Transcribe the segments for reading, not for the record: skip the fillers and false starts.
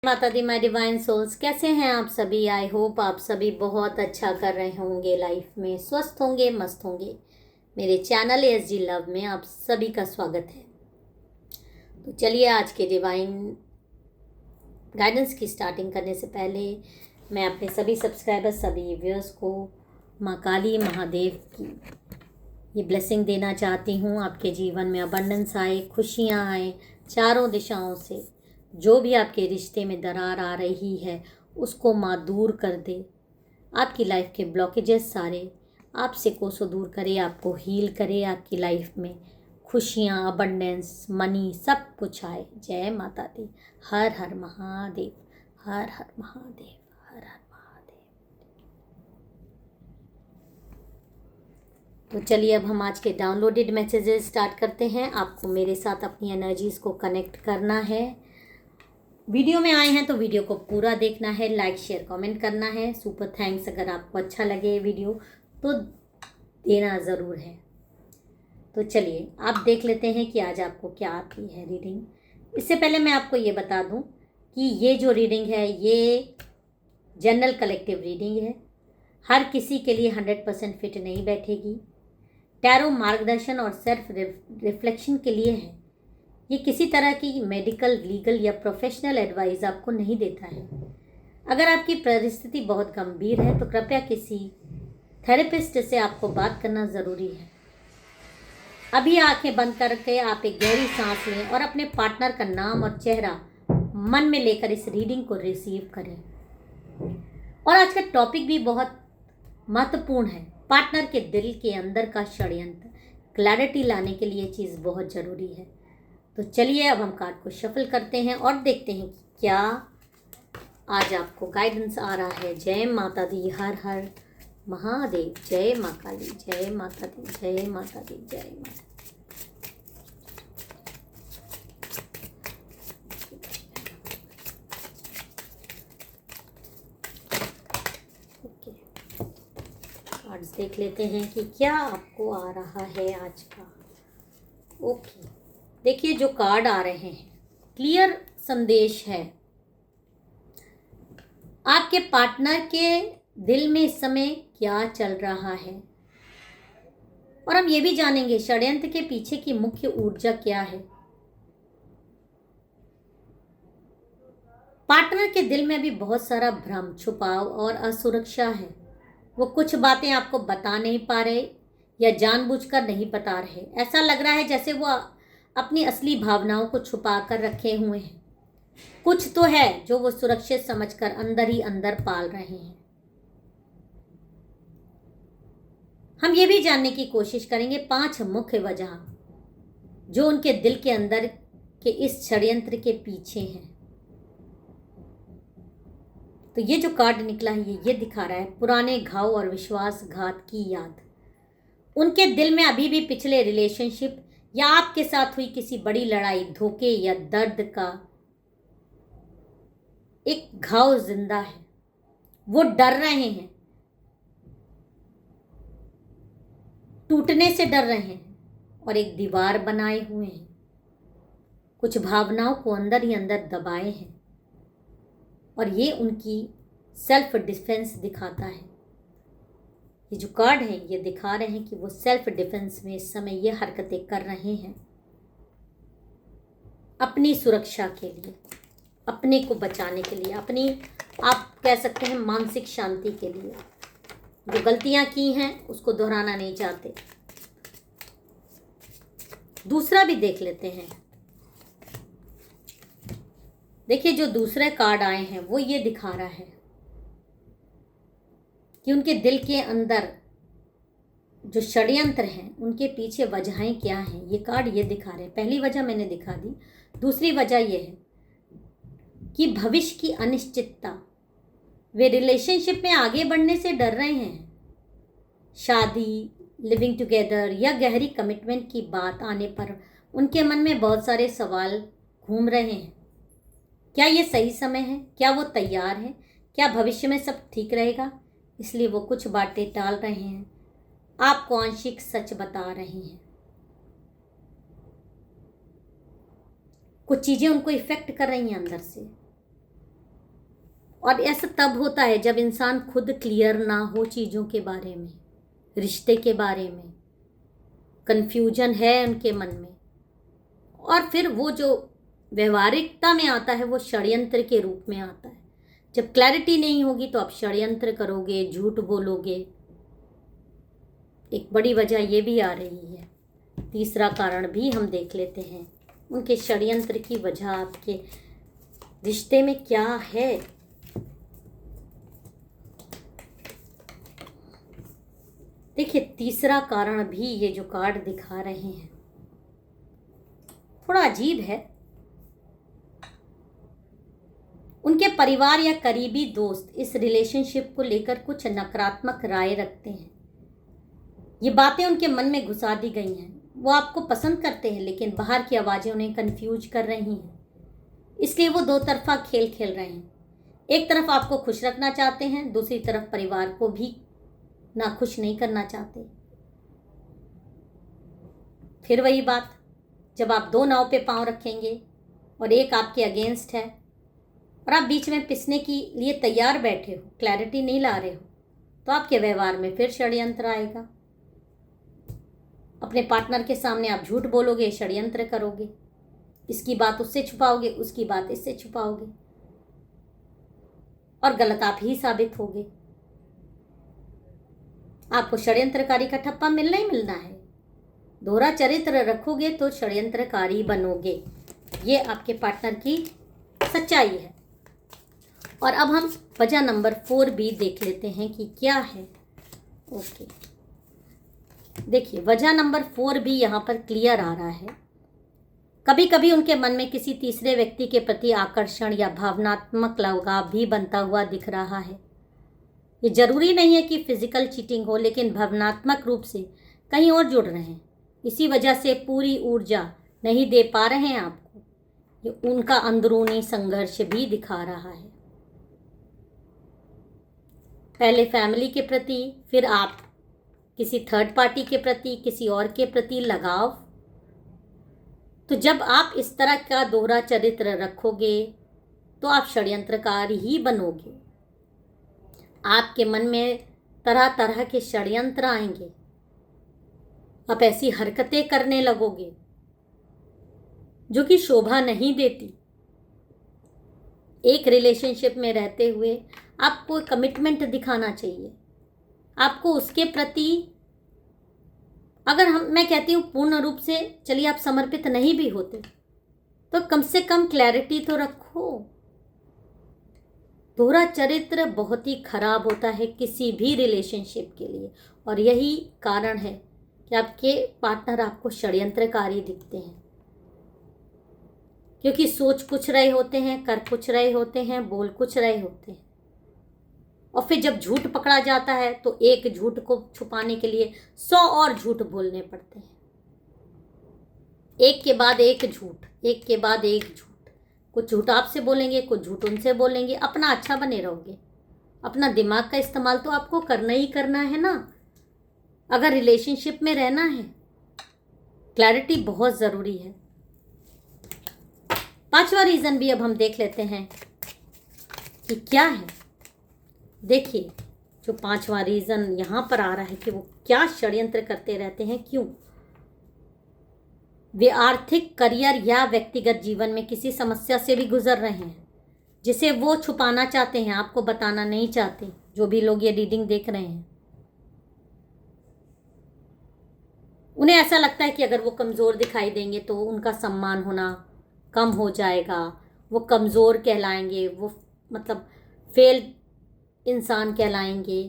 माता दी my divine souls, कैसे हैं आप सभी। आई होप आप सभी बहुत अच्छा कर रहे होंगे, लाइफ में स्वस्थ होंगे, मस्त होंगे। मेरे चैनल एसजी लव में आप सभी का स्वागत है। तो चलिए आज के डिवाइन गाइडेंस की स्टार्टिंग करने से पहले मैं अपने सभी सब्सक्राइबर्स, सभी व्यूअर्स को माँ काली महादेव की ये ब्लेसिंग देना चाहती हूँ। आपके जीवन में अबंडेंस आए, खुशियाँ आए चारों दिशाओं से। जो भी आपके रिश्ते में दरार आ रही है उसको माँ दूर कर दे। आपकी लाइफ के ब्लॉकेजेस सारे आपसे कोसों दूर करे, आपको हील करे। आपकी लाइफ में खुशियाँ, अबंडेंस, मनी सब कुछ आए। जय माता दी। हर हर महादेव, हर हर महादेव, हर हर महादेव। तो चलिए अब हम आज के डाउनलोडेड मैसेजेस स्टार्ट करते हैं। आपको मेरे साथ अपनी एनर्जीज़ को कनेक्ट करना है। वीडियो में आए हैं तो वीडियो को पूरा देखना है, लाइक शेयर कमेंट करना है। सुपर थैंक्स अगर आपको अच्छा लगे वीडियो तो देना ज़रूर है। तो चलिए आप देख लेते हैं कि आज आपको क्या आती है रीडिंग। इससे पहले मैं आपको ये बता दूं कि ये जो रीडिंग है ये जनरल कलेक्टिव रीडिंग है। हर किसी के लिए 100% फिट नहीं बैठेगी। टैरो मार्गदर्शन और सेल्फ रिफ्लेक्शन के लिए है। ये किसी तरह की मेडिकल, लीगल या प्रोफेशनल एडवाइस आपको नहीं देता है। अगर आपकी परिस्थिति बहुत गंभीर है तो कृपया किसी थेरेपिस्ट से आपको बात करना ज़रूरी है। अभी आंखें बंद करके आप एक गहरी सांस लें और अपने पार्टनर का नाम और चेहरा मन में लेकर इस रीडिंग को रिसीव करें। और आज का टॉपिक भी बहुत महत्वपूर्ण है। पार्टनर के दिल के अंदर का षड्यंत्र। क्लैरिटी लाने के लिए चीज़ बहुत ज़रूरी है। तो चलिए अब हम कार्ड को शफल करते हैं और देखते हैं कि क्या आज आपको गाइडेंस आ रहा है। जय माता दी, हर हर महादेव। जय माँ काली, जय माता दी, जय माता दी, जय माता। ओके, कार्ड्स देख लेते हैं कि क्या आपको आ रहा है आज का। ओके, देखिए जो कार्ड आ रहे हैं क्लियर संदेश है। आपके पार्टनर के दिल में इस समय क्या चल रहा है और हम ये भी जानेंगे षड्यंत्र के पीछे की मुख्य ऊर्जा क्या है। पार्टनर के दिल में भी बहुत सारा भ्रम, छुपाव और असुरक्षा है। वो कुछ बातें आपको बता नहीं पा रहे या जानबूझकर नहीं बता रहे। ऐसा लग रहा है जैसे वो अपनी असली भावनाओं को छुपा कर रखे हुए हैं। कुछ तो है जो वो सुरक्षित समझकर अंदर ही अंदर पाल रहे हैं। हम ये भी जानने की कोशिश करेंगे 5 मुख्य वजह जो उनके दिल के अंदर के इस षड्यंत्र के पीछे हैं। तो ये जो कार्ड निकला है ये दिखा रहा है पुराने घाव और विश्वासघात की याद। उनके दिल में अभी भी पिछले रिलेशनशिप या आपके साथ हुई किसी बड़ी लड़ाई, धोखे या दर्द का एक घाव जिंदा है। वो डर रहे हैं, टूटने से डर रहे हैं और एक दीवार बनाए हुए हैं। कुछ भावनाओं को अंदर ही अंदर दबाए हैं और ये उनकी सेल्फ डिफेंस दिखाता है। ये जो कार्ड है ये दिखा रहे हैं कि वो सेल्फ डिफेंस में इस समय ये हरकतें कर रहे हैं अपनी सुरक्षा के लिए, अपने को बचाने के लिए, अपनी आप कह सकते हैं मानसिक शांति के लिए। जो गलतियां की हैं उसको दोहराना नहीं चाहते। दूसरा भी देख लेते हैं। देखिए जो दूसरे कार्ड आए हैं वो ये दिखा रहा है कि उनके दिल के अंदर जो षड्यंत्र हैं उनके पीछे वजहें क्या हैं। ये कार्ड ये दिखा रहे हैं। पहली वजह मैंने दिखा दी। दूसरी वजह ये है कि भविष्य की अनिश्चितता। वे रिलेशनशिप में आगे बढ़ने से डर रहे हैं। शादी, लिविंग टुगेदर या गहरी कमिटमेंट की बात आने पर उनके मन में बहुत सारे सवाल घूम रहे हैं। क्या ये सही समय है? क्या वो तैयार है? क्या भविष्य में सब ठीक रहेगा? इसलिए वो कुछ बातें टाल रहे हैं, आपको आंशिक सच बता रहे हैं। कुछ चीज़ें उनको इफ़ेक्ट कर रही हैं अंदर से। और ऐसा तब होता है जब इंसान खुद क्लियर ना हो चीज़ों के बारे में, रिश्ते के बारे में, कन्फ्यूजन है उनके मन में, और फिर वो जो व्यवहारिकता में आता है वो षड्यंत्र के रूप में आता है। जब क्लैरिटी नहीं होगी तो आप षड्यंत्र करोगे, झूठ बोलोगे। एक बड़ी वजह ये भी आ रही है। तीसरा कारण भी हम देख लेते हैं, उनके षड्यंत्र की वजह आपके रिश्ते में क्या है। देखिए, तीसरा कारण भी ये जो कार्ड दिखा रहे हैं थोड़ा अजीब है। उनके परिवार या करीबी दोस्त इस रिलेशनशिप को लेकर कुछ नकारात्मक राय रखते हैं। ये बातें उनके मन में घुसा दी गई हैं। वो आपको पसंद करते हैं लेकिन बाहर की आवाज़ें उन्हें कंफ्यूज कर रही हैं, इसलिए वो दो तरफा खेल खेल रहे हैं। एक तरफ आपको खुश रखना चाहते हैं, दूसरी तरफ परिवार को भी नाखुश नहीं करना चाहते। फिर वही बात, जब आप दो नाव पे पांव रखेंगे और एक आपके अगेंस्ट है और आप बीच में पिसने के लिए तैयार बैठे हो, क्लैरिटी नहीं ला रहे हो, तो आपके व्यवहार में फिर षड्यंत्र आएगा। अपने पार्टनर के सामने आप झूठ बोलोगे, षड्यंत्र करोगे, इसकी बात उससे छुपाओगे, उसकी बात इससे छुपाओगे, और गलत आप ही साबित होगे। आपको षड्यंत्रकारी का ठप्पा मिलना ही मिलना है। दोहरा चरित्र रखोगे तो षड्यंत्रकारी बनोगे। ये आपके पार्टनर की सच्चाई है। और अब हम वजह नंबर 4 भी देख लेते हैं कि क्या है। ओके, देखिए, वजह नंबर 4 भी यहाँ पर क्लियर आ रहा है। कभी कभी उनके मन में किसी तीसरे व्यक्ति के प्रति आकर्षण या भावनात्मक लगाव भी बनता हुआ दिख रहा है। ये जरूरी नहीं है कि फिजिकल चीटिंग हो, लेकिन भावनात्मक रूप से कहीं और जुड़ रहे हैं। इसी वजह से पूरी ऊर्जा नहीं दे पा रहे हैं आपको। ये उनका अंदरूनी संघर्ष भी दिखा रहा है। पहले फैमिली के प्रति, फिर आप किसी थर्ड पार्टी के प्रति, किसी और के प्रति लगाव। तो जब आप इस तरह का दोहरा चरित्र रखोगे तो आप षड्यंत्रकार ही बनोगे। आपके मन में तरह तरह के षड्यंत्र आएंगे, आप ऐसी हरकतें करने लगोगे जो कि शोभा नहीं देती। एक रिलेशनशिप में रहते हुए आपको कमिटमेंट दिखाना चाहिए। आपको उसके प्रति, अगर मैं कहती हूँ पूर्ण रूप से, चलिए आप समर्पित नहीं भी होते तो कम से कम क्लैरिटी तो रखो। दोहरा चरित्र बहुत ही खराब होता है किसी भी रिलेशनशिप के लिए, और यही कारण है कि आपके पार्टनर आपको षड्यंत्रकारी दिखते हैं, क्योंकि सोच कुछ रहे होते हैं, कर कुछ रहे होते हैं, बोल कुछ रहे होते हैं, और फिर जब झूठ पकड़ा जाता है तो एक झूठ को छुपाने के लिए 100 और झूठ बोलने पड़ते हैं। एक के बाद एक झूठ, एक के बाद एक झूठ। कुछ झूठ आपसे बोलेंगे, कुछ झूठ उनसे बोलेंगे। अपना अच्छा बने रहोगे। अपना दिमाग का इस्तेमाल तो आपको करना ही करना है ना, अगर रिलेशनशिप में रहना है। क्लैरिटी बहुत ज़रूरी है। 5वां रीज़न भी अब हम देख लेते हैं कि क्या है। देखिए, जो 5वां रीज़न यहाँ पर आ रहा है कि वो क्या षड्यंत्र करते रहते हैं, क्यों। वे आर्थिक, करियर या व्यक्तिगत जीवन में किसी समस्या से भी गुजर रहे हैं जिसे वो छुपाना चाहते हैं, आपको बताना नहीं चाहते। जो भी लोग ये रीडिंग देख रहे हैं, उन्हें ऐसा लगता है कि अगर वो कमज़ोर दिखाई देंगे तो उनका सम्मान होना कम हो जाएगा, वो कमज़ोर कहलाएंगे, वो मतलब फेल इंसान कहलाएंगे।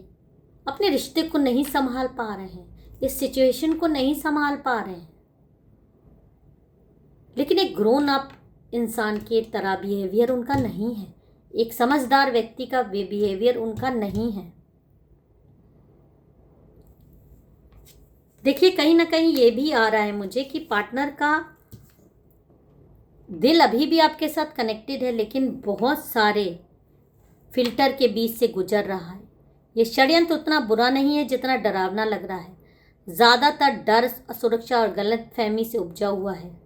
अपने रिश्ते को नहीं संभाल पा रहे हैं, इस सिचुएशन को नहीं संभाल पा रहे हैं। लेकिन एक ग्रोन अप इंसान के तरह बिहेवियर उनका नहीं है। एक समझदार व्यक्ति का बिहेवियर उनका नहीं है। देखिए, कहीं ना कहीं ये भी आ रहा है मुझे कि पार्टनर का दिल अभी भी आपके साथ कनेक्टेड है, लेकिन बहुत सारे फिल्टर के बीच से गुजर रहा है। ये षड्यंत्र उतना बुरा नहीं है जितना डरावना लग रहा है। ज़्यादातर डर, असुरक्षा और गलतफहमी से उपजा हुआ है।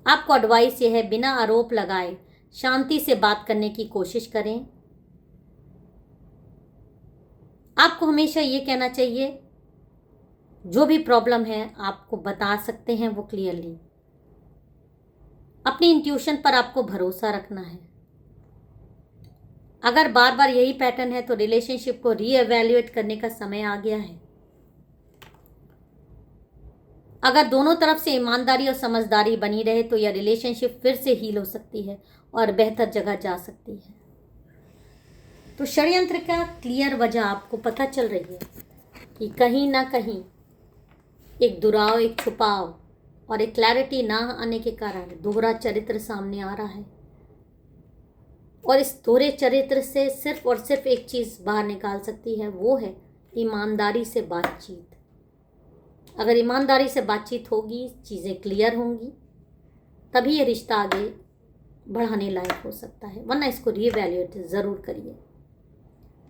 आपको एडवाइस ये है, बिना आरोप लगाए शांति से बात करने की कोशिश करें। आपको हमेशा ये कहना चाहिए, जो भी प्रॉब्लम है आपको बता सकते हैं वो क्लियरली। अपनी इंट्यूशन पर आपको भरोसा रखना है। अगर बार बार यही पैटर्न है तो रिलेशनशिप को रीएवैल्यूएट करने का समय आ गया है। अगर दोनों तरफ से ईमानदारी और समझदारी बनी रहे तो यह रिलेशनशिप फिर से हील हो सकती है और बेहतर जगह जा सकती है। तो षड्यंत्र का क्लियर वजह आपको पता चल रही है कि कहीं ना कहीं एक दुराव, एक छुपाव और एक क्लैरिटी ना आने के कारण दोहरा चरित्र सामने आ रहा है। और इस दोहरे चरित्र से सिर्फ और सिर्फ एक चीज़ बाहर निकाल सकती है, वो है ईमानदारी से बातचीत। अगर ईमानदारी से बातचीत होगी, चीज़ें क्लियर होंगी, तभी ये रिश्ता आगे बढ़ाने लायक हो सकता है, वरना इसको रीवैल्यूएट ज़रूर करिए।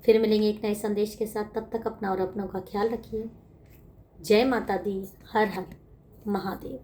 फिर मिलेंगे एक नए संदेश के साथ। तब तक अपना और अपनों का ख्याल रखिए। जय माता दी। हर हर महादेव।